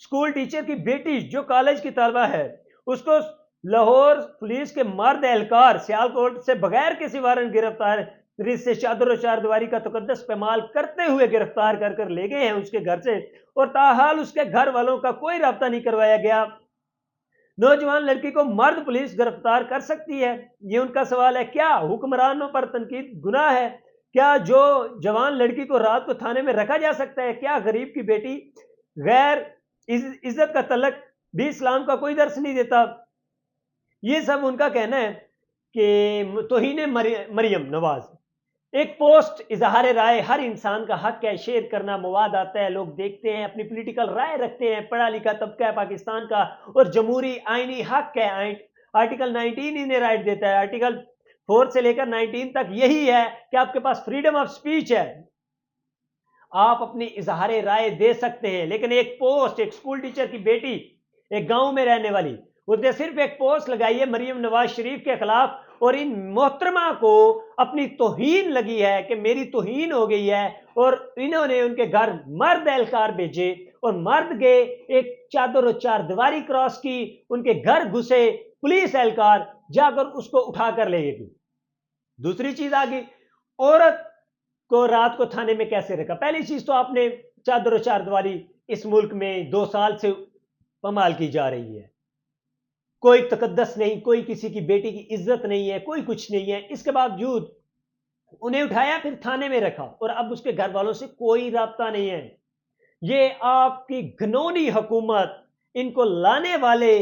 School teacher کی بیٹی جو کالج کی طالبہ ہے اس کو لاہور پولیس کے مرد اہلکار سیالکوٹ سے بغیر کسی وارنٹ گرفتار سے چادر و چار دیواری کا تقدس پامال کرتے ہوئے گرفتار کر کر لے گئے ہیں اس کے گھر سے، اور تاحال اس کے گھر والوں کا کوئی رابطہ نہیں کروایا گیا۔ نوجوان لڑکی کو مرد پولیس گرفتار کر سکتی ہے؟ یہ ان کا سوال ہے۔ کیا حکمرانوں پر تنقید گناہ ہے؟ کیا جو جوان لڑکی کو رات کو تھانے میں رکھا جا سکتا ہے؟ کیا غریب کی بیٹی غیر عزت کا تعلق بھی اسلام کا کوئی درس نہیں دیتا؟ یہ سب ان کا کہنا ہے کہ توہین مریم نواز۔ ایک پوسٹ اظہار رائے ہر انسان کا حق ہے، شیئر کرنا، مواد آتا ہے، لوگ دیکھتے ہیں، اپنی پولیٹیکل رائے رکھتے ہیں، پڑھا لکھا طبقہ ہے پاکستان کا، اور جمہوری آئینی حق ہے۔ آرٹیکل 19 انہیں رائٹ دیتا ہے، آرٹیکل 4 سے لے کر 19 تک یہی ہے کہ آپ کے پاس فریڈم آف سپیچ ہے، آپ اپنی اظہار رائے دے سکتے ہیں۔ لیکن ایک پوسٹ، ایک اسکول ٹیچر کی بیٹی، ایک گاؤں میں رہنے والی، اس نے صرف ایک پوسٹ لگائی ہے مریم نواز شریف کے خلاف، اور ان محترمہ کو اپنی توہین لگی ہے کہ میری توہین ہو گئی ہے، اور انہوں نے ان کے گھر مرد اہلکار بھیجے، اور مرد گئے، ایک چادر و چار دیواری کراس کی، ان کے گھر گھسے پولیس اہلکار، جا کر اس کو اٹھا کر لے گئی۔ دوسری چیز آگئی، عورت کو رات کو تھانے میں کیسے رکھا؟ پہلی چیز تو آپ نے چادر و چار دیواری اس ملک میں 2 سال سے پامال کی جا رہی ہے، کوئی تقدس نہیں، کوئی کسی کی بیٹی کی عزت نہیں ہے، کوئی کچھ نہیں ہے، اس کے باوجود انہیں اٹھایا، پھر تھانے میں رکھا، اور اب اس کے گھر والوں سے کوئی رابطہ نہیں ہے۔ یہ آپ کی گھنونی حکومت، ان کو لانے والے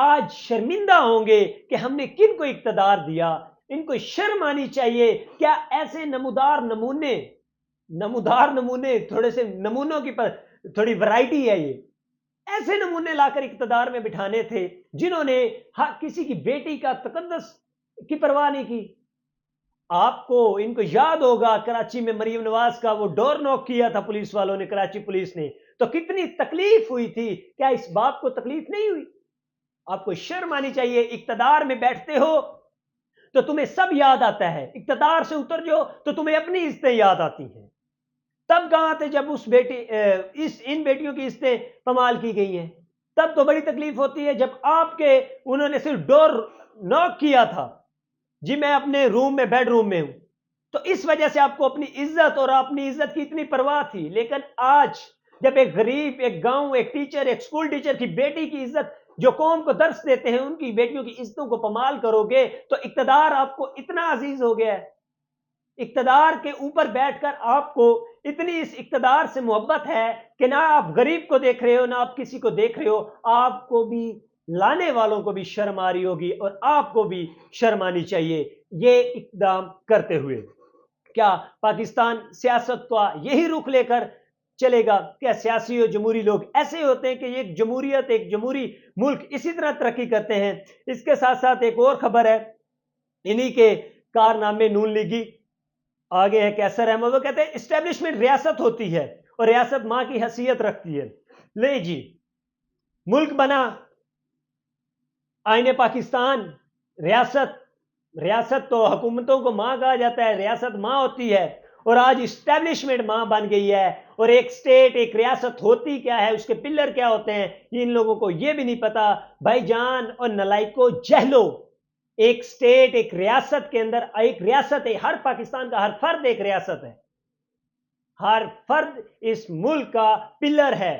آج شرمندہ ہوں گے کہ ہم نے کن کو اقتدار دیا۔ ان کو شرم آنی چاہیے۔ کیا ایسے نمودار نمونے تھوڑے سے نمونوں کی تھوڑی ورائٹی ہے، یہ ایسے نمونے لا کر اقتدار میں بٹھانے تھے جنہوں نے کسی کی بیٹی کا تقدس کی پرواہ نہیں کی۔ آپ کو ان کو یاد ہوگا کراچی میں مریم نواز کا وہ ڈور نوک کیا تھا پولیس والوں نے، کراچی پولیس نے، تو کتنی تکلیف ہوئی تھی۔ کیا اس باپ کو تکلیف نہیں ہوئی؟ آپ کو شرم آنی چاہیے۔ اقتدار میں بیٹھتے ہو تو تمہیں سب یاد آتا ہے، اقتدار سے اتر جاؤ تو تمہیں اپنی عزتیں یاد آتی ہیں۔ تب کہاں تھے جب ان بیٹیوں کی عزتیں پامال کی گئی ہیں؟ تب تو بڑی تکلیف ہوتی ہے جب آپ کے انہوں نے صرف ڈور نوک کیا تھا، جی میں اپنے روم میں، بیڈ روم میں ہوں، تو اس وجہ سے آپ کو اپنی عزت اور اپنی عزت کی اتنی پرواہ تھی۔ لیکن آج جب ایک غریب، ایک گاؤں، ایک ٹیچر، ایک اسکول ٹیچر کی بیٹی کی عزت جو قوم کو درس دیتے ہیں، ان کی بیٹیوں کی عزتوں کو پامال کرو گے تو اقتدار آپ کو اتنا عزیز ہو گیا ہے، اقتدار کے اوپر بیٹھ کر آپ کو اتنی اس اقتدار سے محبت ہے کہ نہ آپ غریب کو دیکھ رہے ہو، نہ آپ کسی کو دیکھ رہے ہو۔ آپ کو بھی، لانے والوں کو بھی شرم آ رہی ہوگی، اور آپ کو بھی شرم آنی چاہیے یہ اقدام کرتے ہوئے۔ کیا پاکستان سیاست کا یہی رخ لے کر چلے گا؟ کیا سیاسی اور جمہوری لوگ ایسے ہوتے ہیں کہ ایک جمہوریت، ایک جمہوری ملک اسی طرح ترقی کرتے ہیں؟ اس کے ساتھ ساتھ ایک اور خبر ہے، انہی کے کارنامے نون لیگی آگے ہے کیسر احمد، وہ کہتے ہیں اسٹیبلشمنٹ ریاست ہوتی ہے اور ریاست ماں کی حیثیت رکھتی ہے۔ لے جی، ملک بنا آئین پاکستان، ریاست تو حکومتوں کو ماں کہا جاتا ہے، ریاست ماں ہوتی ہے، اور آج اسٹیبلشمنٹ ماں بن گئی ہے۔ اور ایک سٹیٹ، ایک ریاست ہوتی کیا ہے، اس کے پلر کیا ہوتے ہیں، ان لوگوں کو یہ بھی نہیں پتا۔ بھائی جان اور نلائکو، جہلو، ایک سٹیٹ، ایک ریاست کے اندر ایک ریاست ہے، ہر پاکستان کا ہر فرد ایک ریاست ہے، ہر فرد اس ملک کا پلر ہے۔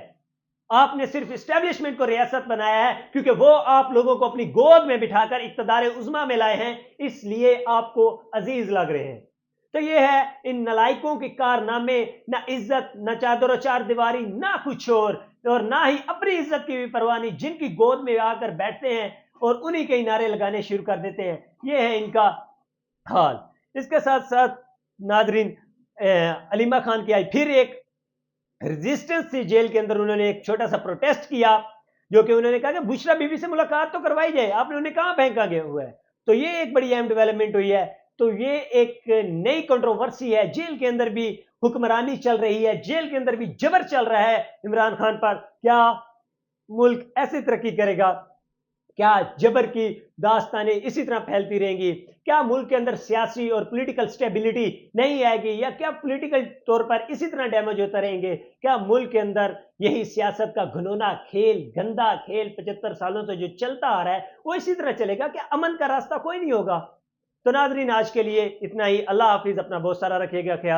آپ نے صرف اسٹیبلشمنٹ کو ریاست بنایا ہے کیونکہ وہ آپ لوگوں کو اپنی گود میں بٹھا کر اقتدار عظمیٰ میں لائے ہیں، اس لیے آپ کو عزیز لگ رہے ہیں۔ تو یہ ہے ان نلائکوں کے کارنامے، نہ عزت، نہ چادر و چار دیواری، نہ کچھ اور نہ ہی اپنی عزت کی بھی پرواہ نہیں، جن کی گود میں آ کر بیٹھتے ہیں اور انہی کے نعرے لگانے شروع کر دیتے ہیں۔ یہ ہے ان کا حال۔ اس کے ساتھ ساتھ ناظرین، علیمہ خان کی آئی پھر ایک ریزسٹنس تھی جیل کے اندر، انہوں نے ایک چھوٹا سا پروٹیسٹ کیا، جو کہ انہوں نے کہا کہ بشرا بی بی سے ملاقات تو کروائی جائے، آپ نے انہیں کہاں پھینکا گیا ہوا ہے۔ تو یہ ایک بڑی اہم ڈیولپمنٹ ہوئی ہے۔ تو یہ ایک نئی کنٹروورسی ہے، جیل کے اندر بھی حکمرانی چل رہی ہے، جیل کے اندر بھی جبر چل رہا ہے عمران خان پر۔ کیا ملک ایسے ترقی کرے گا کیا جبر کی داستانیں اسی طرح پھیلتی رہیں گی؟ کیا ملک کے اندر سیاسی اور پولیٹیکل سٹیبلٹی نہیں آئے گی؟ یا کیا پولیٹیکل طور پر اسی طرح ڈیمیج ہوتا رہیں گے؟ کیا ملک کے اندر یہی سیاست کا گھنونا کھیل، گندا کھیل 75 سالوں سے جو چلتا آ رہا ہے وہ اسی طرح چلے گا؟ کہ امن کا راستہ کوئی نہیں ہوگا؟ تو ناظرین آج کے لیے اتنا ہی. اللہ حافظ. اپنا بہت سارا رکھیے گا خیال.